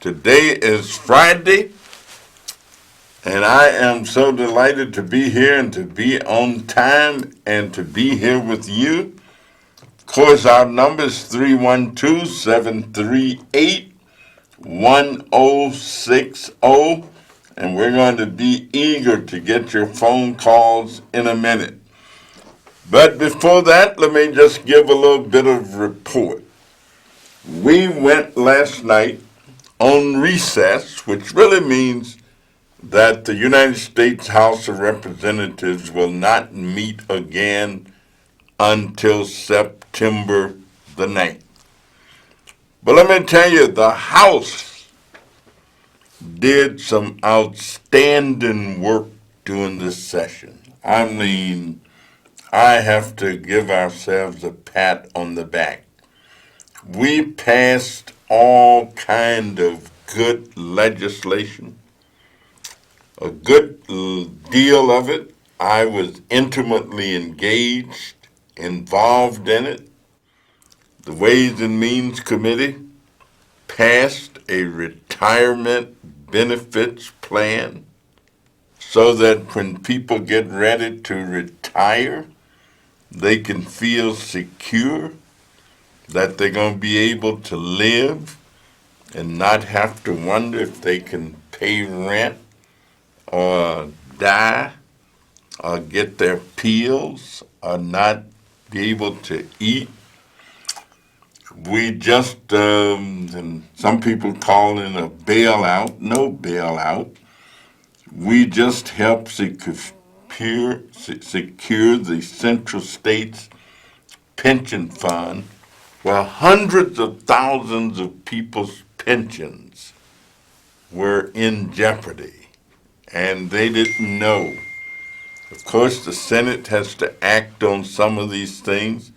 Today is Friday, and I am so delighted to be here and to be on time and to be here with you. Of course, our number is 312-738-1060, and we're going to be eager to get your phone calls in a minute. But before that, let me just give a little bit of report. We went last night on recess, which really means that the United States House of Representatives will not meet again until September the 9th. But let me tell you, the House did some outstanding work during this session. I mean, I have to give ourselves a pat on the back. We passed all kind of good legislation, a good deal of it. I was intimately engaged, involved in it. The Ways and Means Committee passed a retirement benefits plan so that when people get ready to retire, they can feel secure that they're going to be able to live and not have to wonder if they can pay rent or die or get their pills or not be able to eat. We just, and some people call it a bailout, no bailout. We just help secure the Central States Pension Fund, where hundreds of thousands of people's pensions were in jeopardy, and they didn't know. Of course, the Senate has to act on some of these things,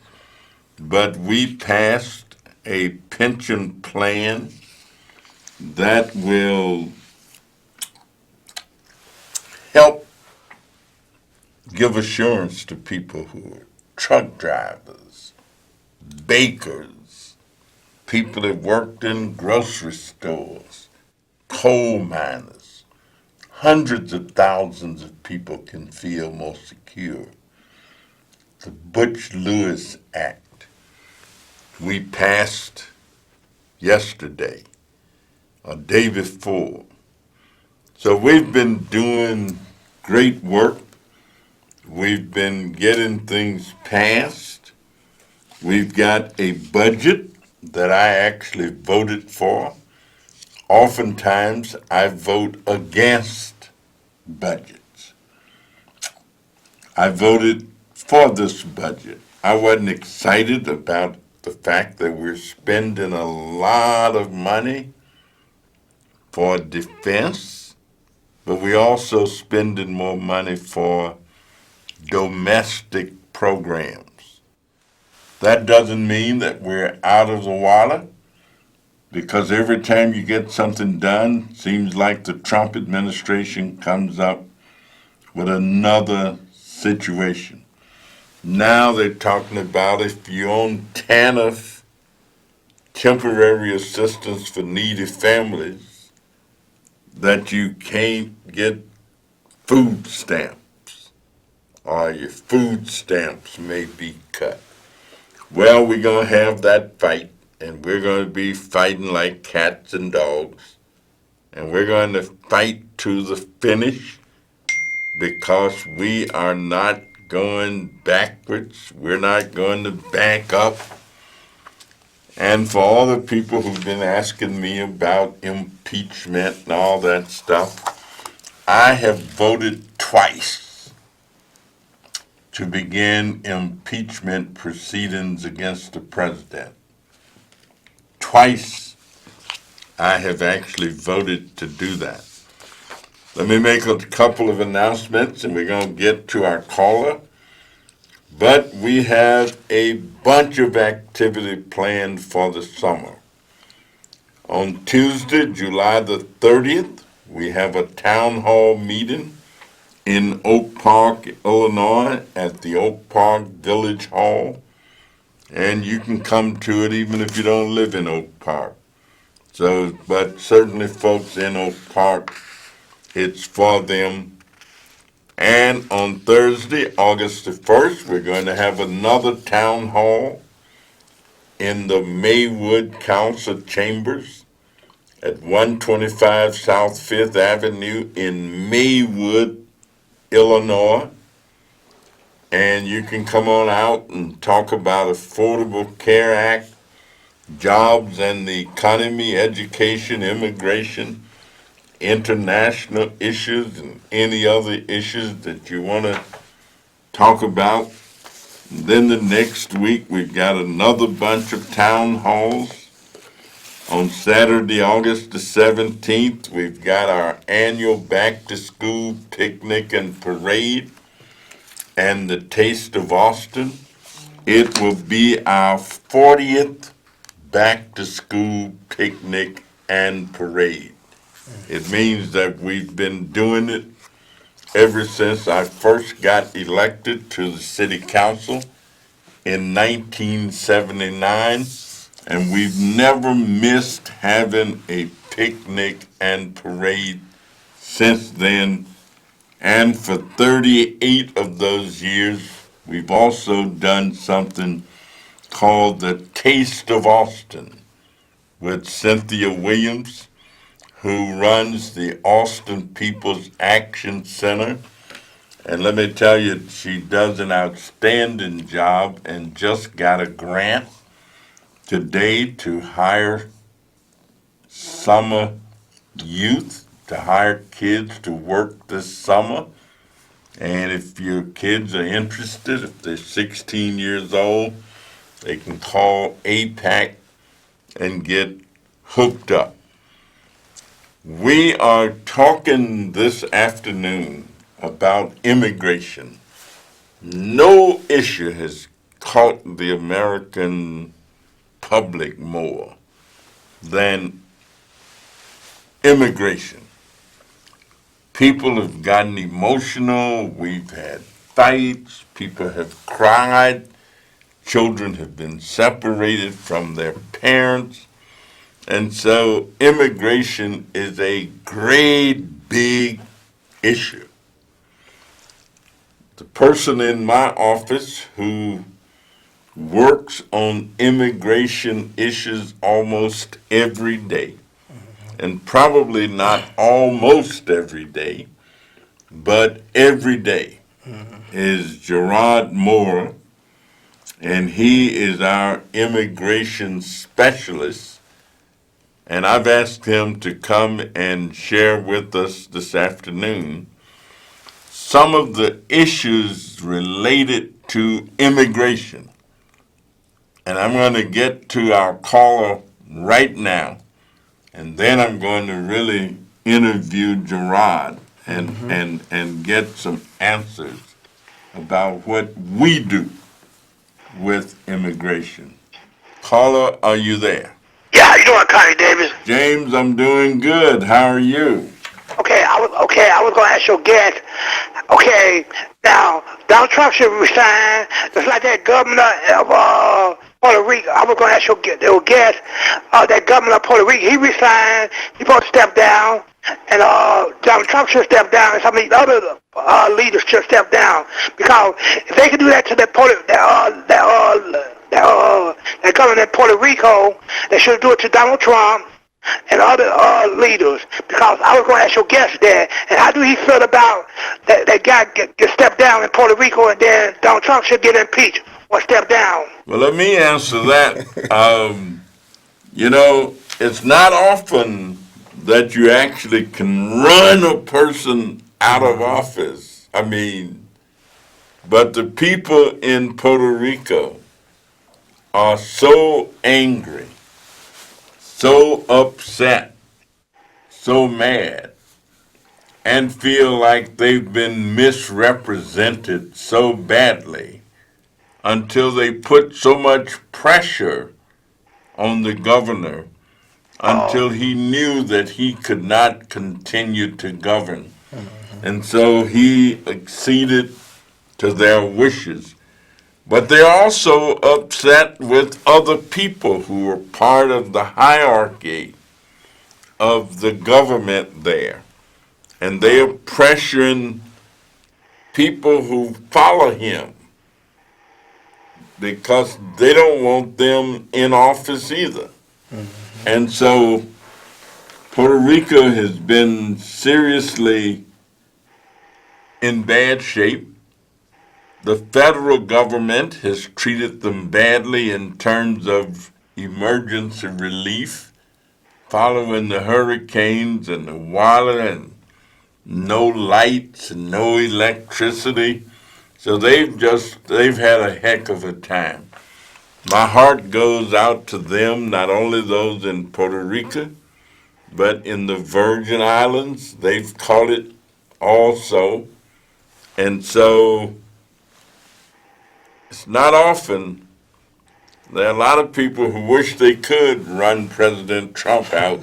but we passed a pension plan that will help give assurance to people who are truck drivers, bakers, people that worked in grocery stores, coal miners. Hundreds of thousands of people can feel more secure. The Butch-Lewis Act we passed yesterday, or day before. So we've been doing great work. We've been getting things passed. We've got a budget that I actually voted for. Oftentimes, I vote against budgets. I voted for this budget. I wasn't excited about the fact that we're spending a lot of money for defense, but we're also spending more money for domestic programs. That doesn't mean that we're out of the water, because every time you get something done, seems like the Trump administration comes up with another situation. Now they're talking about if you're on TANF, temporary assistance for needy families, that you can't get food stamps, or your food stamps may be cut. Well, we're going to have that fight, and we're going to be fighting like cats and dogs, and we're going to fight to the finish, because we are not going backwards. We're not going to back up. And for all the people who've been asking me about impeachment and all that stuff, I have voted twice to begin impeachment proceedings against the president. Twice I have actually voted to do that. Let me make a couple of announcements, and we're going to get to our caller. But we have a bunch of activity planned for the summer. On Tuesday, July the 30th, we have a town hall meeting in Oak Park, Illinois, at the Oak Park Village Hall. And you can come to it even if you don't live in Oak Park. So, but certainly folks in Oak Park, it's for them. And on Thursday, August the 1st, we're going to have another town hall in the Maywood Council Chambers at 125 South Fifth Avenue in Maywood, Illinois. And you can come on out and talk about Affordable Care Act, jobs and the economy, education, immigration, international issues, and any other issues that you want to talk about. And then the next week, we've got another bunch of town halls. On Saturday, August the 17th, we've got our annual back-to-school picnic and parade and the Taste of Austin. It will be our 40th back-to-school picnic and parade. It means that we've been doing it ever since I first got elected to the city council in 1979, and we've never missed having a picnic and parade since then. And for 38 of those years, we've also done something called the Taste of Austin with Cynthia Williams, who runs the Austin People's Action Center. And let me tell you, she does an outstanding job and just got a grant today to hire summer youth, to hire kids to work this summer. And if your kids are interested, if they're 16 years old, they can call APAC and get hooked up. We are talking this afternoon about immigration. No issue has caught the American public more than immigration. People have gotten emotional. We've had fights. People have cried. Children have been separated from their parents. And so immigration is a great big issue. The person in my office who works on immigration issues almost every day, and probably not almost every day, but every day, is Gerard Moore, and he is our immigration specialist. And I've asked him to come and share with us this afternoon some of the issues related to immigration. And I'm going to get to our caller right now, and then I'm going to really interview Gerard and get some answers about what we do with immigration. Caller, are you there? Yeah, how you doing, Connie Davis? James, I'm doing good. How are you? I was gonna ask your guest. Okay, now Donald Trump should resign, just like that governor of Puerto Rico. I was gonna ask your guest, that governor of Puerto Rico, he resigned. He supposed to step down, and Donald Trump should step down, and some of these other leaders should step down, because if they can do that to that governor in Puerto Rico, they should do it to Donald Trump and other leaders. Because I was going to ask your guest there, and how do he feel about that guy get stepped down in Puerto Rico, and then Donald Trump should get impeached or step down? Well, let me answer that. It's not often that you actually can run a person out of office. I mean, but the people in Puerto Rico are so angry, so upset, so mad, and feel like they've been misrepresented so badly until they put so much pressure on the governor until he knew that he could not continue to govern. And so he acceded to their wishes. But they're also upset with other people who are part of the hierarchy of the government there, and they are pressuring people who follow him because they don't want them in office either. And so Puerto Rico has been seriously in bad shape. The federal government has treated them badly in terms of emergency relief following the hurricanes and the water and no lights and no electricity. So they've had a heck of a time. My heart goes out to them, not only those in Puerto Rico, but in the Virgin Islands. They've caught it also. And so it's not often. There are a lot of people who wish they could run President Trump out,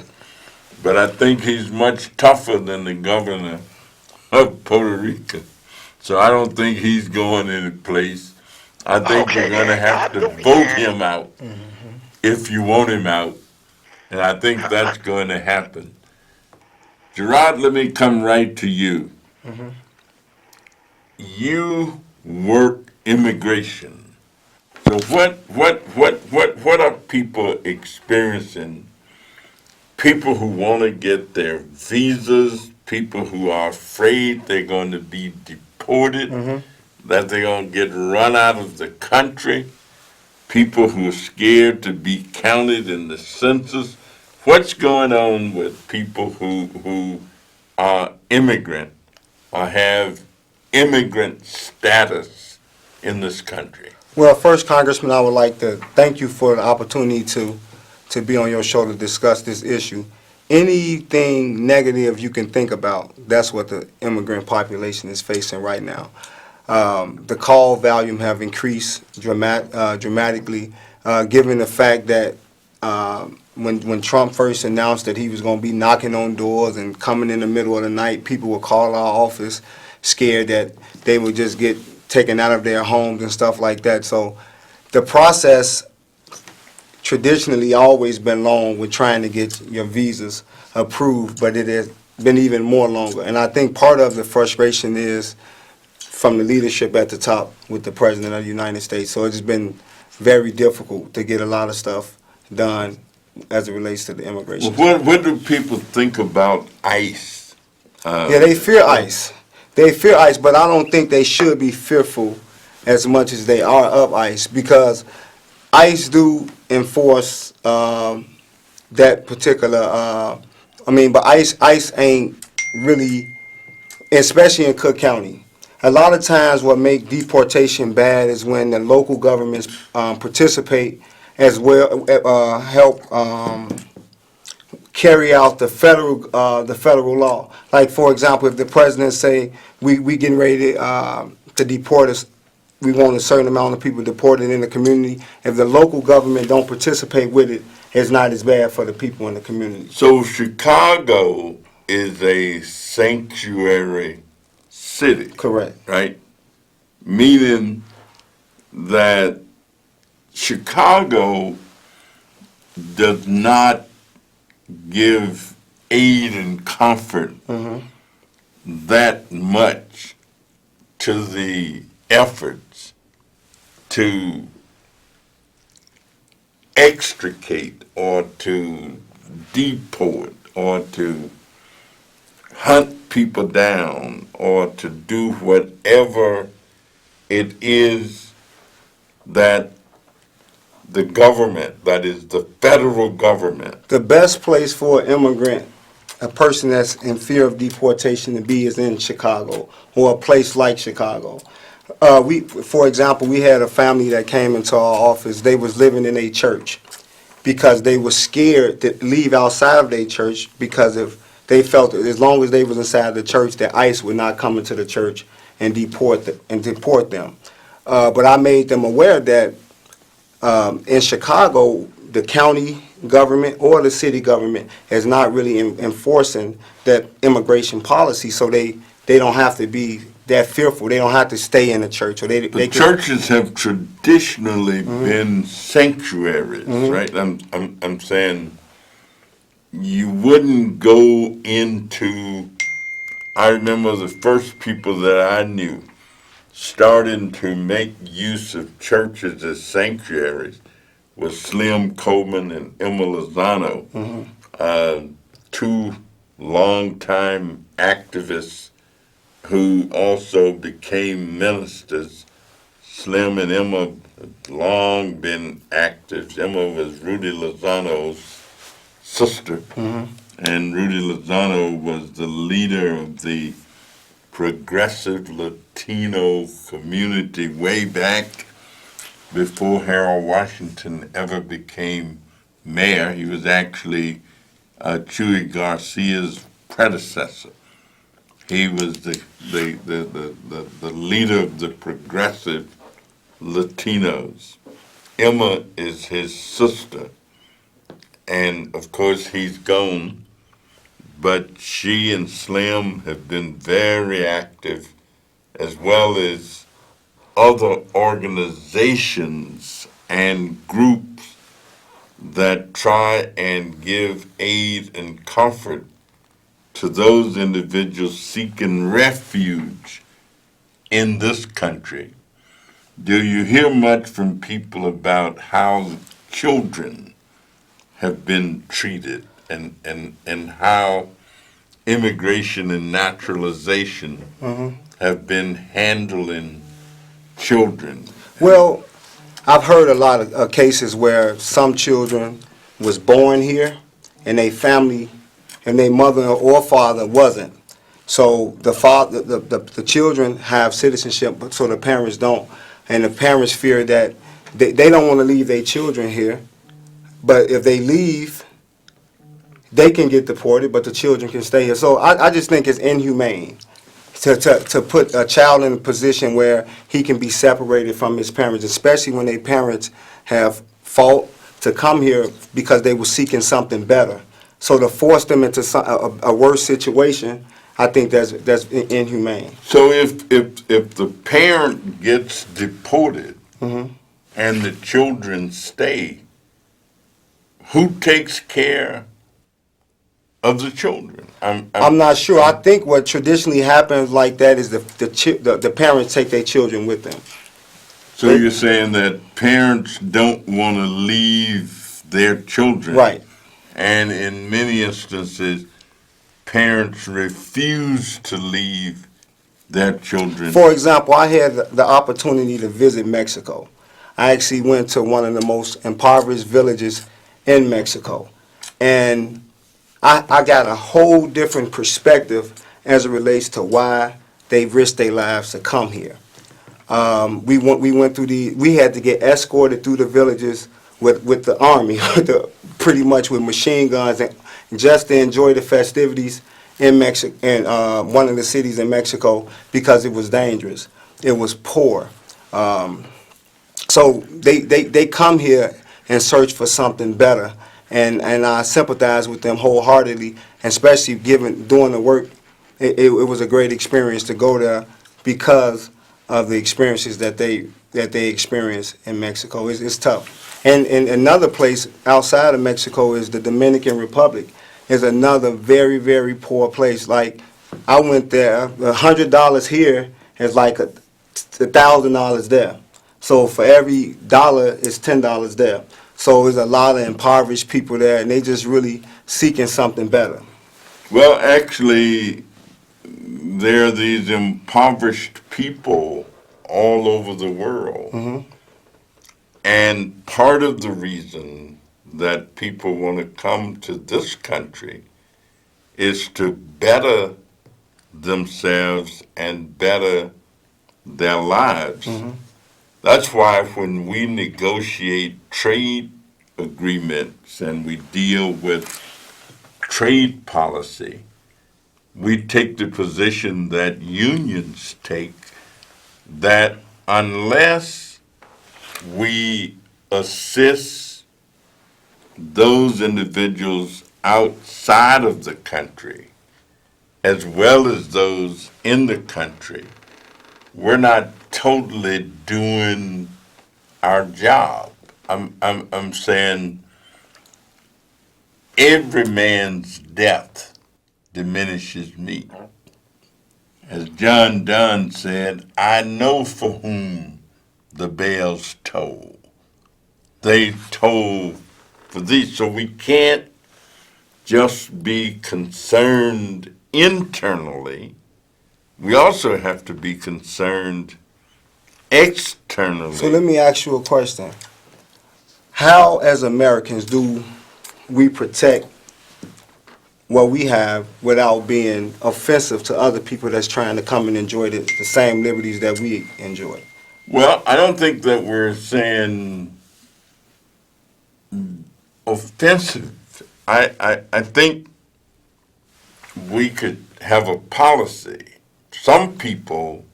but I think he's much tougher than the governor of Puerto Rico. So I don't think he's going any place. I think we're going to have to vote him out if you want him out. And I think that's going to happen. Gerard, let me come right to you. You work immigration. So what are people experiencing? People who want to get their visas, people who are afraid they're going to be deported, that they're going to get run out of the country, people who are scared to be counted in the census. What's going on with people who are immigrant or have immigrant status in this country? Well, first, Congressman, I would like to thank you for the opportunity to be on your show to discuss this issue. Anything negative you can think about, that's what the immigrant population is facing right now. The call volume have increased dramatically, given the fact that when Trump first announced that he was going to be knocking on doors and coming in the middle of the night, people would call our office scared that they would just get taken out of their homes and stuff like that. So the process traditionally always been long with trying to get your visas approved, but it has been even more longer. And I think part of the frustration is from the leadership at the top with the President of the United States. So it's been very difficult to get a lot of stuff done as it relates to the immigration. Well, what do people think about ICE? Yeah, they fear ICE. They fear ICE, but I don't think they should be fearful as much as they are of ICE, because ICE do enforce that particular. But ICE ain't really, especially in Cook County. A lot of times, what make deportation bad is when the local governments participate as well, help carry out the federal law. Like, for example, if the president say we getting ready to deport us, we want a certain amount of people deported in the community. If the local government don't participate with it, it's not as bad for the people in the community. So Chicago is a sanctuary city. Correct. Right? Meaning that Chicago does not give aid and comfort that much to the efforts to extricate or to deport or to hunt people down or to do whatever it is that the government, that is the federal government. The best place for an immigrant, a person that's in fear of deportation, to be is in Chicago, or a place like Chicago. For example, we had a family that came into our office. They was living in a church because they were scared to leave outside of their church, because if they felt that as long as they was inside the church, that ICE would not come into the church and deport them. But I made them aware that in Chicago, the county government or the city government is not really enforcing that immigration policy, so they don't have to be that fearful. They don't have to stay in the church. Or the churches have traditionally been sanctuaries, right? I'm saying you wouldn't go into. I remember the first people that I knew starting to make use of churches as sanctuaries was Slim Coleman and Emma Lozano, two longtime activists who also became ministers. Slim and Emma had long been active. Emma was Rudy Lozano's sister, and Rudy Lozano was the leader of the progressive Latino community way back before Harold Washington ever became mayor. He was actually Chuy Garcia's predecessor. He was the leader of the progressive Latinos. Emma is his sister, and of course he's gone, but she and Slim have been very active, as well as other organizations and groups that try and give aid and comfort to those individuals seeking refuge in this country. Do you hear much from people about how children have been treated and how immigration and naturalization have been handling children? Well, I've heard a lot of cases where some children was born here and they family and their mother or father wasn't. So the father, the children have citizenship, but so the parents don't, and the parents fear that they don't want to leave their children here. But if they leave, they can get deported, but the children can stay here. So I just think it's inhumane to put a child in a position where he can be separated from his parents, especially when their parents have fought to come here because they were seeking something better. So to force them into a worse situation, I think that's inhumane. So if the parent gets deported and the children stay, who takes care of the children? I'm not sure. I think what traditionally happens like that is the parents take their children with them. So you're saying that parents don't want to leave their children. Right. And in many instances, parents refuse to leave their children. For example, I had the opportunity to visit Mexico. I actually went to one of the most impoverished villages in Mexico. And I got a whole different perspective as it relates to why they risked their lives to come here. We went through we had to get escorted through the villages with the army, pretty much with machine guns, and just to enjoy the festivities in Mexico, in one of the cities in Mexico, because it was dangerous. It was poor. So they come here and search for something better, and I sympathize with them wholeheartedly, especially doing the work. It was a great experience to go there because of the experiences that they experience in Mexico. It's tough. And another place outside of Mexico is the Dominican Republic. Is another very, very poor place. Like, I went there, $100 here is like $1,000 there. So for every dollar, it's $10 there. So there's a lot of impoverished people there, and they just really seeking something better. Well, actually, there are these impoverished people all over the world. And part of the reason that people want to come to this country is to better themselves and better their lives. That's why when we negotiate trade agreements and we deal with trade policy, we take the position that unions take, that unless we assist those individuals outside of the country as well as those in the country, we're not totally doing our job. I'm saying every man's death diminishes me. As John Donne said, I know for whom the bells toll. They toll for thee. So we can't just be concerned internally. We also have to be concerned externally. So let me ask you a question. How, as Americans, do we protect what we have without being offensive to other people that's trying to come and enjoy the same liberties that we enjoy? Well, I don't think that we're saying offensive. I think we could have a policy. Some people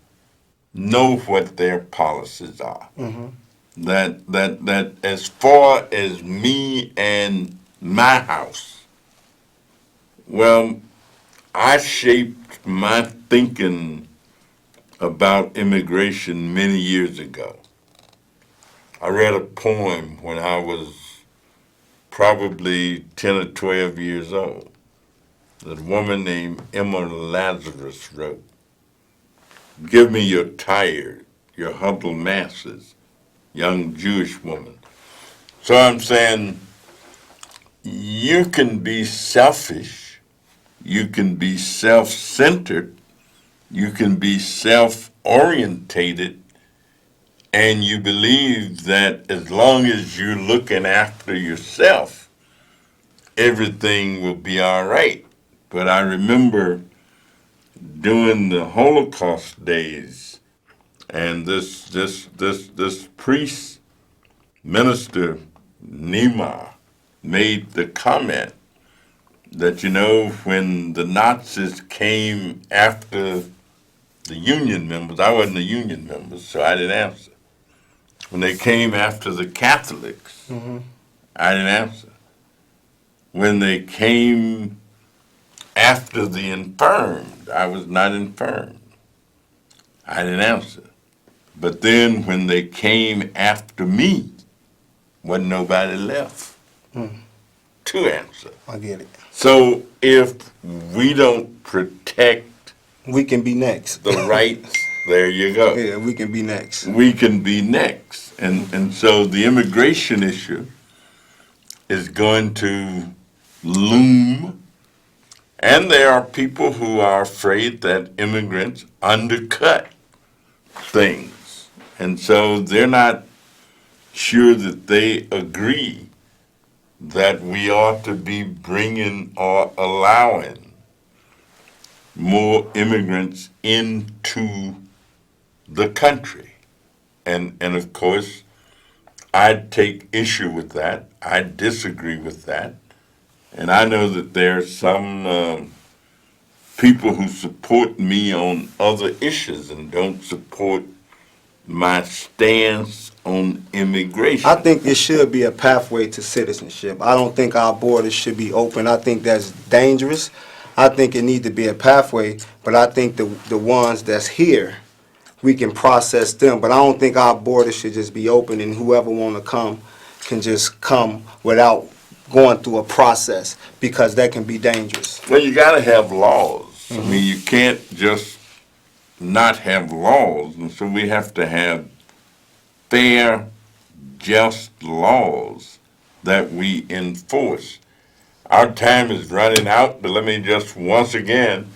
know what their policies are. That as far as me and my house, well, I shaped my thinking about immigration many years ago. I read a poem when I was probably 10 or 12 years old that a woman named Emma Lazarus wrote. Give me your tired, your humble masses, young Jewish woman. So I'm saying you can be selfish, you can be self-centered, you can be self-orientated, and you believe that as long as you're looking after yourself, everything will be all right. But I remember during the Holocaust days, and this priest, Minister Niemeyer, made the comment that, when the Nazis came after the Union members, I wasn't a Union member, so I didn't answer. When they came after the Catholics, I didn't answer. When they came after the infirmed, I was not infirmed. I didn't answer. But then when they came after me, wasn't nobody left to answer. I get it. So if we don't protect We can be next. the rights, there you go. Yeah, we can be next. We can be next. And so the immigration issue is going to loom. And there are people who are afraid that immigrants undercut things. And so they're not sure that they agree that we ought to be bringing or allowing more immigrants into the country. And of course, I take issue with that. I disagree with that. And I know that there are some people who support me on other issues and don't support my stance on immigration. I think it should be a pathway to citizenship. I don't think our borders should be open. I think that's dangerous. I think it needs to be a pathway, but I think the ones that's here, we can process them. But I don't think our borders should just be open and whoever want to come can just come without going through a process, because that can be dangerous. Well, you got to have laws. I mean, you can't just not have laws. And so we have to have fair, just laws that we enforce. Our time is running out, but let me just once again,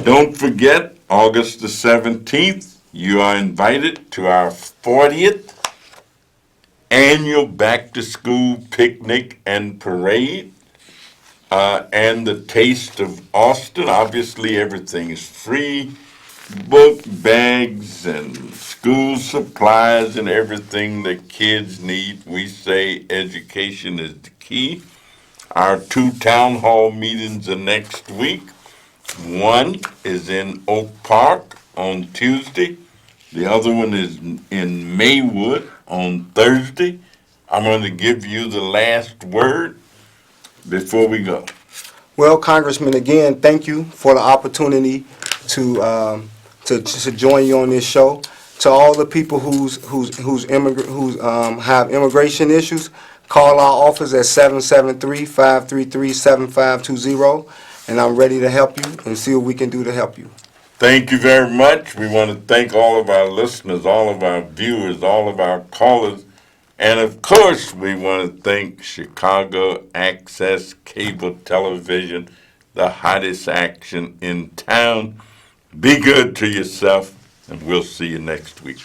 don't forget, August the 17th, you are invited to our 40th annual back-to-school picnic and parade, and the Taste of Austin. Obviously, everything is free. Book bags and school supplies and everything that kids need. We say education is the key. Our 2 town hall meetings are next week. One is in Oak Park on Tuesday. The other one is in Maywood on Thursday. I'm going to give you the last word before we go. Well, Congressman, again, thank you for the opportunity to join you on this show. To all the people who have immigration issues, Call our office at 773-533-7520, and I'm ready to help you and see what we can do to help you. Thank you very much. We want to thank all of our listeners, all of our viewers, all of our callers, and of course, we want to thank Chicago Access Cable Television, the hottest action in town. Be good to yourself, and we'll see you next week.